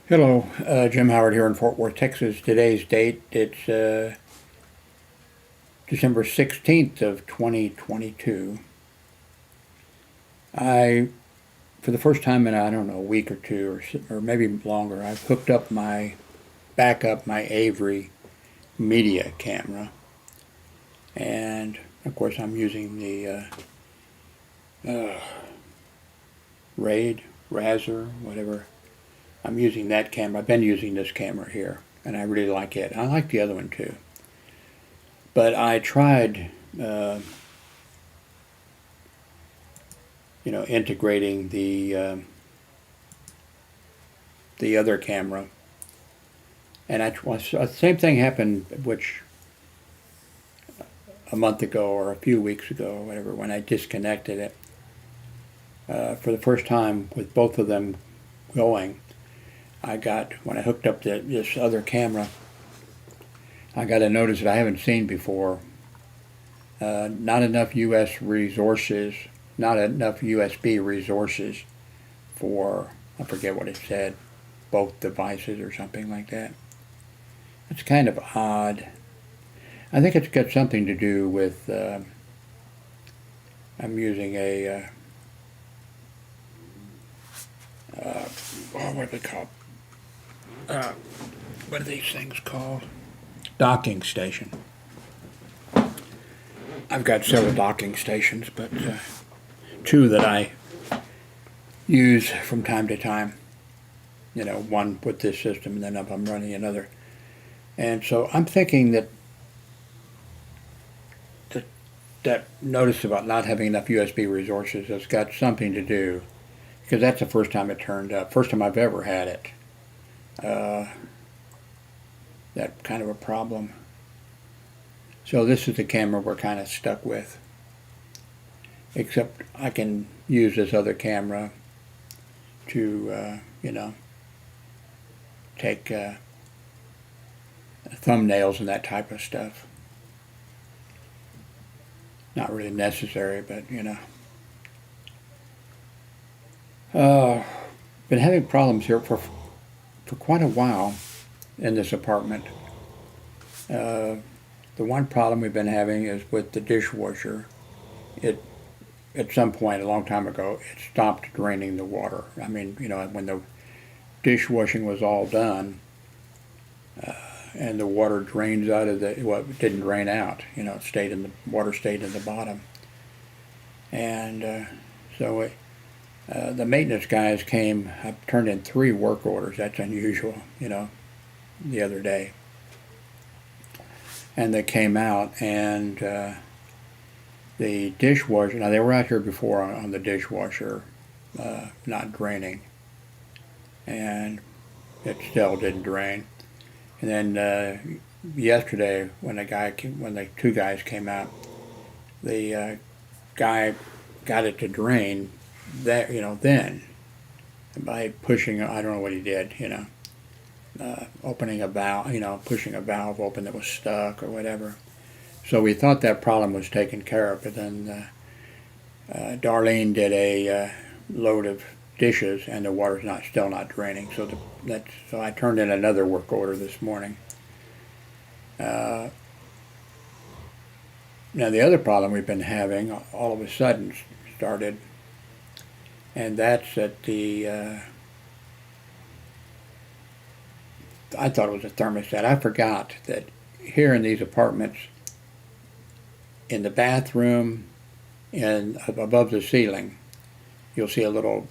Hello, Jim Howard here in Fort Worth, Texas. Today's date, it's December 16th of 2022. For the first time in, I don't know, a week or two or maybe longer, I've hooked up my Avery media camera. And, of course, I'm using the Razor, whatever. I'm using that camera. I've been using this camera here, and I really like it. I like the other one too. But I tried, integrating the other camera, and the same thing happened, which a month ago or a few weeks ago or whatever, when I disconnected it. For the first time with both of them going, when I hooked up this other camera, I got a notice that I haven't seen before. Not enough not enough USB resources for, I forget what it said, both devices or something like that. It's kind of odd. I think it's got something to do with, I'm using what do they call what are these things called? Docking station. I've got several docking stations, but two that I use from time to time. One with this system, and then if I'm running another. And so I'm thinking that notice about not having enough USB resources has got something to do, because that's the first time it turned up. First time I've ever had it. That kind of a problem. So this is the camera we're kind of stuck with. Except I can use this other camera to, take thumbnails and that type of stuff. Not really necessary, but been having problems here for quite a while in this apartment. The one problem we've been having is with the dishwasher. At some point a long time ago, it stopped draining the water. I mean, when the dishwashing was all done, and the water drains out of it didn't drain out. Water stayed in the bottom. And so the maintenance guys came. I turned in 3 work orders. That's unusual, the other day. And they came out, and the dishwasher, now they were out here before on the dishwasher not draining, and it still didn't drain. And then yesterday, when the 2 guys came out, the guy got it to drain then by pushing, I don't know what he did, opening a valve, pushing a valve open that was stuck or whatever. So we thought that problem was taken care of, but then Darlene did a load of dishes, and the water's still not draining. So I turned in another work order this morning. Now the other problem we've been having all of a sudden started, and that's at I thought it was a thermostat. I forgot that here in these apartments, in the bathroom and above the ceiling, you'll see a little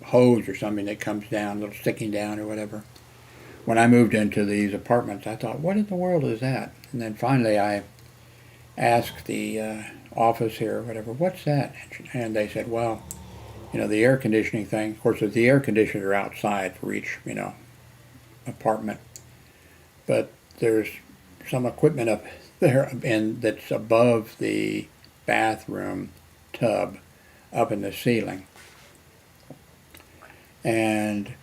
hose or something that comes down, a little sticking down or whatever. When I moved into these apartments, I thought, what in the world is that? And then finally I asked the office here or whatever, what's that? And they said, well, the air conditioning thing. Of course, the air conditioners are outside for each, apartment. But there's some equipment up there that's above the bathroom tub up in the ceiling. And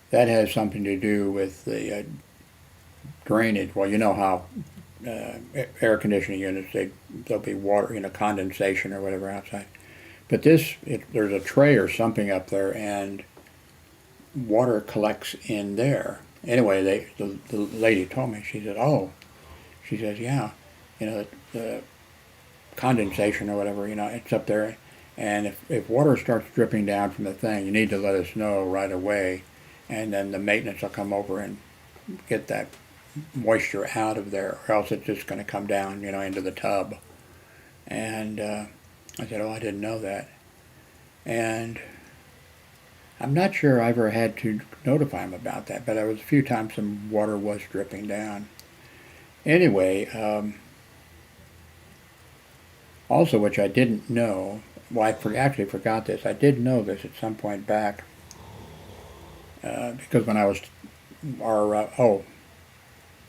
that has something to do with the drainage. Well, you know how air conditioning units, there'll be water, condensation or whatever outside. But there's a tray or something up there, and water collects in there. Anyway, the lady told me, she said, oh, she says, yeah, the condensation or whatever, it's up there. And if water starts dripping down from the thing, you need to let us know right away. And then the maintenance will come over and get that moisture out of there, or else it's just going to come down, into the tub. And I said, oh, I didn't know that. And I'm not sure I ever had to notify him about that, but there was a few times some water was dripping down. Anyway, also, which I didn't know, well, I actually forgot this. I did know this at some point back, because when I was, our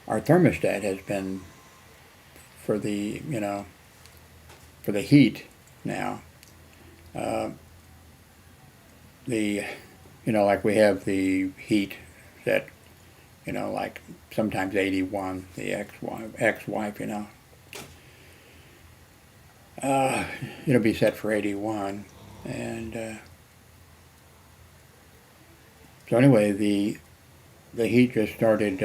thermostat has been for the, for the heat now. Like we have the heat set, like sometimes 81, the ex-wife, it'll be set for 81. And so anyway, the heat just started,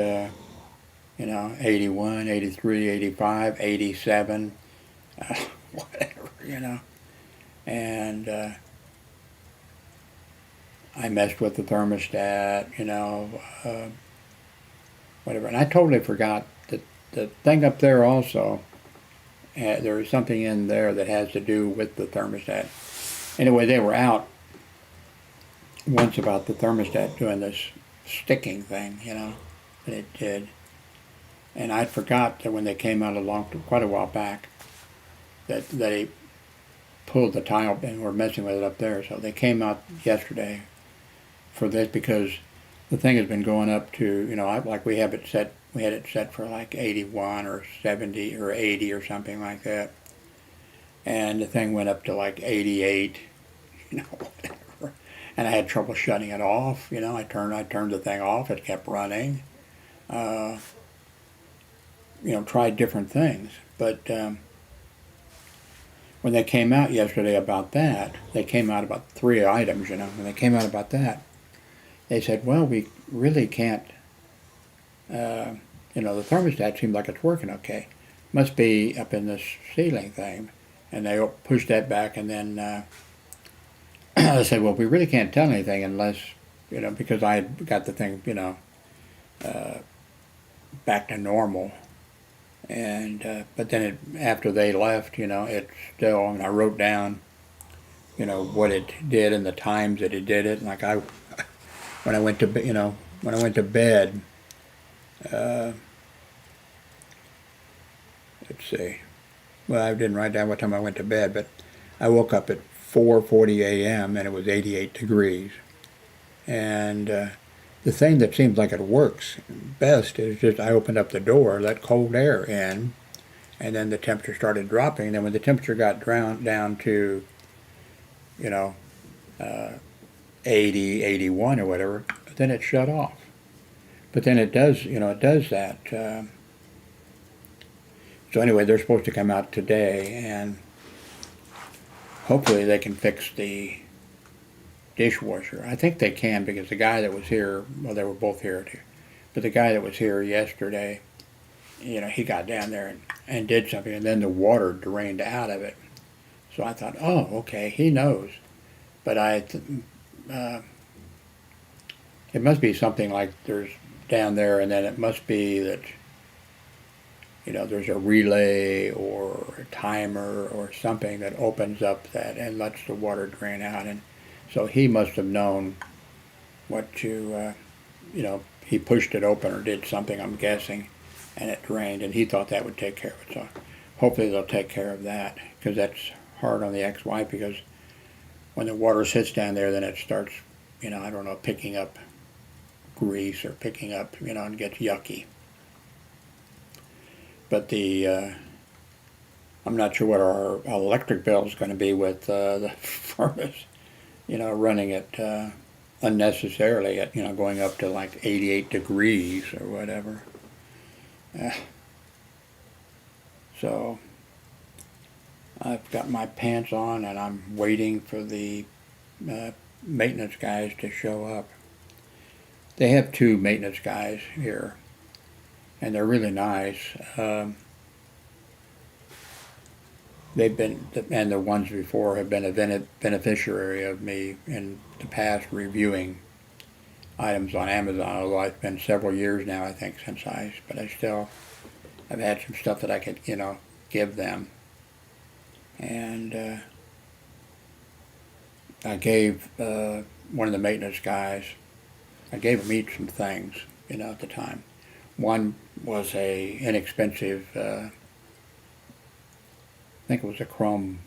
81, 83, 85, 87, whatever, and I messed with the thermostat, whatever. And I totally forgot that the thing up there also, there is something in there that has to do with the thermostat. Anyway, they were out once about the thermostat doing this sticking thing, that it did. And I forgot that when they came out quite a while back, that they pulled the tile and were messing with it up there. So they came out yesterday for this, because the thing has been going up to, like we had it set for like 81 or 70 or 80 or something like that. And the thing went up to like 88, whatever. And I had trouble shutting it off, I turned the thing off, it kept running. Tried different things. But when they came out yesterday about that, they came out about 3 items, when they came out about that, they said, well, we really can't, the thermostat seems like it's working okay. Must be up in this ceiling thing. And they pushed that back, and then I said, well, we really can't tell anything unless, because I had got the thing, back to normal. And but then after they left, it's still, I wrote down, what it did and the times that it did it. And like when I went to bed, let's see. Well, I didn't write down what time I went to bed, but I woke up at 4:40 a.m. and it was 88 degrees. And the thing that seems like it works best is just I opened up the door, let cold air in, and then the temperature started dropping. And then when the temperature got down to, 80, 81 or whatever, then it shut off. But then it does, that. So anyway, they're supposed to come out today, and hopefully they can fix the dishwasher. I think they can, because the guy that was here, well, they were both here too, but the guy that was here yesterday, he got down there and did something, and then the water drained out of it. So I thought, oh, okay, he knows. But it must be something like there's down there, and then it must be that, there's a relay or a timer or something that opens up that and lets the water drain out. And so he must have known what to, he pushed it open or did something, I'm guessing, and it drained, and he thought that would take care of it. So hopefully they'll take care of that, because that's hard on the ex-wife, because when the water sits down there, then it starts, I don't know, picking up grease or picking up, and gets yucky. But I'm not sure what our electric bill is going to be with the furnace, running it unnecessarily at, going up to like 88 degrees or whatever. So I've got my pants on, and I'm waiting for the maintenance guys to show up. they have two maintenance guys here, and they're really nice. They've been, and the ones before have been a beneficiary of me in the past reviewing items on Amazon, although it's been several years now, I think, since but I've had some stuff that I could, give them. And I gave one of the maintenance guys, I gave him each some things, at the time. One was a inexpensive, I think it was a Chrome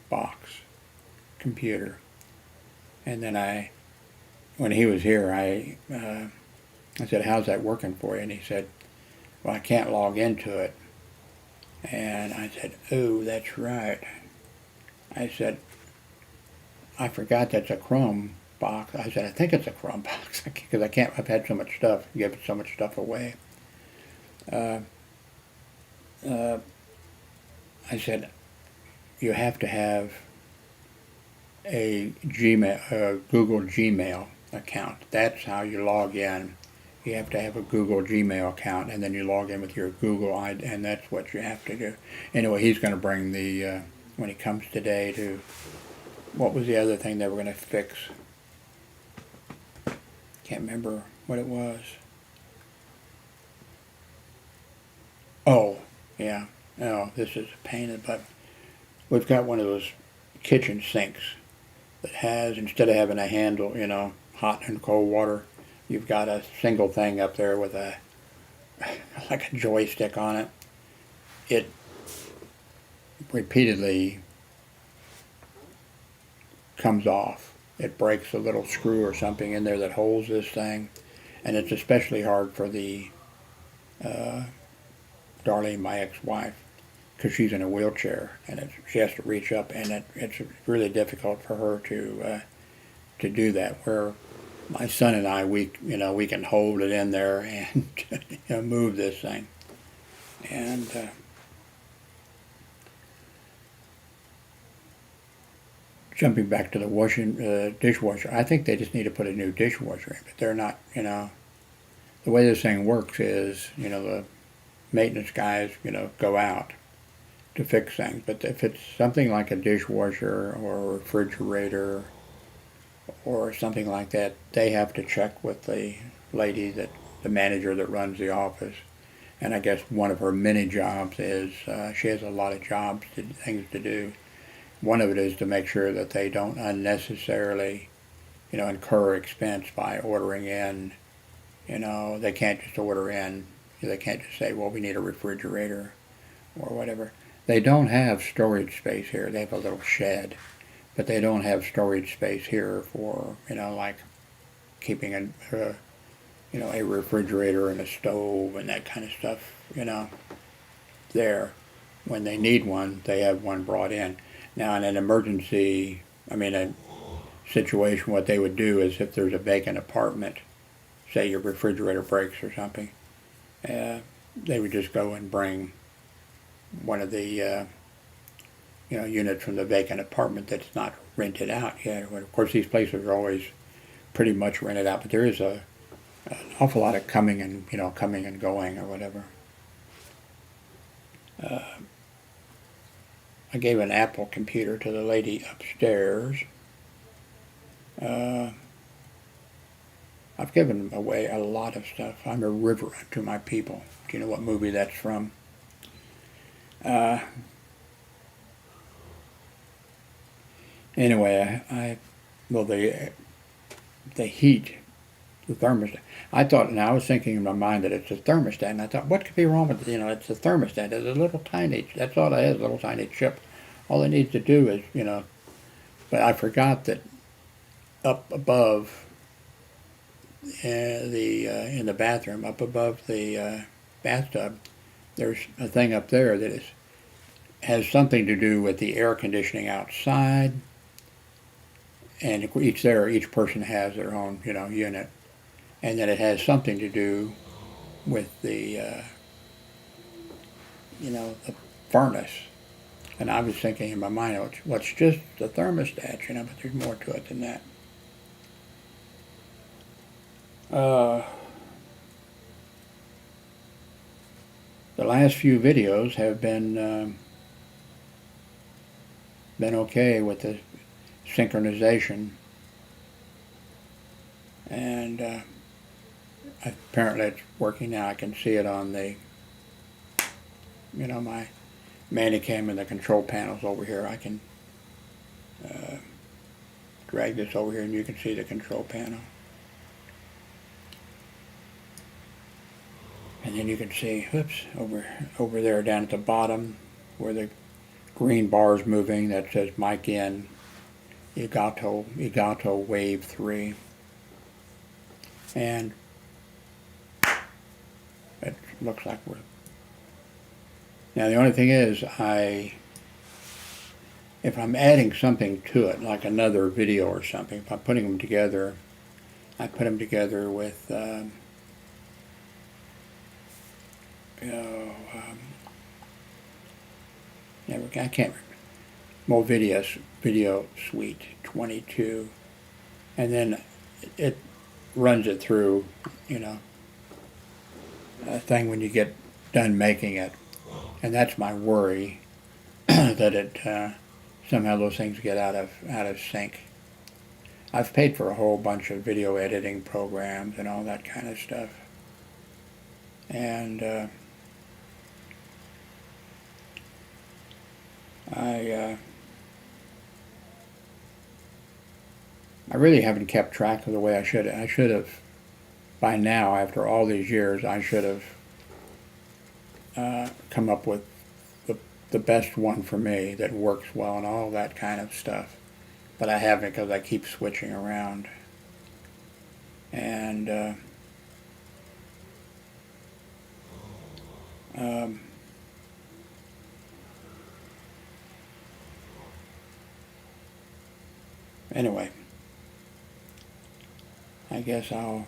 box computer. And then when he was here, I said, "How's that working for you?" And he said, "Well, I can't log into it." And I said, "Oh, that's right." I said, "I forgot that's a Chrome box." I said, "I think it's a Chrome box because I've had so much stuff, given so much stuff away." I said, "You have to have a Google Gmail account. That's how you log in. You have to have a Google Gmail account, and then you log in with your Google ID, and that's what you have to do." Anyway, he's going to bring when he comes today, to, what was the other thing they were going to fix? Can't remember what it was. Oh, yeah. No, this is a pain in the butt. We've got one of those kitchen sinks that has, instead of having a handle, hot and cold water, you've got a single thing up there with like a joystick on it. It repeatedly comes off. It breaks a little screw or something in there that holds this thing, and it's especially hard for the Darlene, my ex-wife, because she's in a wheelchair, and she has to reach up, and it's really difficult for her to do that. Where my son and I, we can hold it in there and move this thing. And jumping back to the dishwasher, I think they just need to put a new dishwasher in, but they're not, the way this thing works is, the maintenance guys, go out to fix things. But if it's something like a dishwasher or a refrigerator or something like that, they have to check with the lady, the manager that runs the office. And I guess one of her many jobs is, she has a lot of things to do. One of it is to make sure that they don't unnecessarily, incur expense by ordering in. They can't just order in. They can't just say, "Well, we need a refrigerator," or whatever. They don't have storage space here. They have a little shed, but they don't have storage space here for, like keeping a refrigerator and a stove and that kind of stuff, there. When they need one, they have one brought in. Now, in an emergency, a situation, what they would do is, if there's a vacant apartment, say your refrigerator breaks or something, they would just go and bring one of the units from the vacant apartment that's not rented out yet. Of course, these places are always pretty much rented out, but there is an awful lot of coming and going or whatever. I gave an Apple computer to the lady upstairs. I've given away a lot of stuff. I'm a river to my people. Do you know what movie that's from? Anyway, the heat, the thermostat. I was thinking in my mind that it's a thermostat, and I thought, what could be wrong with it? It's a thermostat. It's a little tiny, that's all it is, a little tiny chip. All it needs to do is, but I forgot that up above in the bathroom, up above the bathtub, there's a thing up there that has something to do with the air conditioning outside, and each person has their own unit, and then it has something to do with the the furnace. And I was thinking in my mind, well, it's just the thermostat, but there's more to it than that. The last few videos have been okay with the synchronization, and apparently it's working now. I can see it on the, my Manicam and the control panels over here. I can drag this over here and you can see the control panel. And then you can see, oops, over there down at the bottom where the green bar is moving, that says mic in, Elgato Wave 3. And it looks like we're... Now the only thing is, if I'm adding something to it, like another video or something, if I'm putting them together, I put them together with I can't remember. Video Suite 22, and then it runs it through, a thing when you get done making it, and that's my worry, that it somehow those things get out of sync. I've paid for a whole bunch of video editing programs and all that kind of stuff, and I really haven't kept track of the way I should. I should have, by now, after all these years, I should have come up with the best one for me that works well and all that kind of stuff. But I haven't, because I keep switching around. And anyway, I guess I'll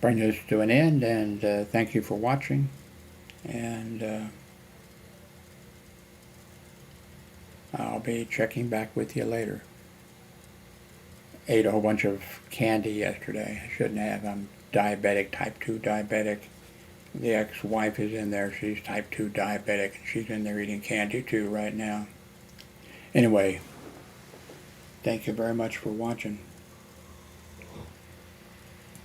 bring this to an end, and thank you for watching, and I'll be checking back with you later. Ate a whole bunch of candy yesterday. I shouldn't have. I'm diabetic, type 2 diabetic. The ex-wife is in there. She's type 2 diabetic, and she's in there eating candy too right now. Anyway, thank you very much for watching.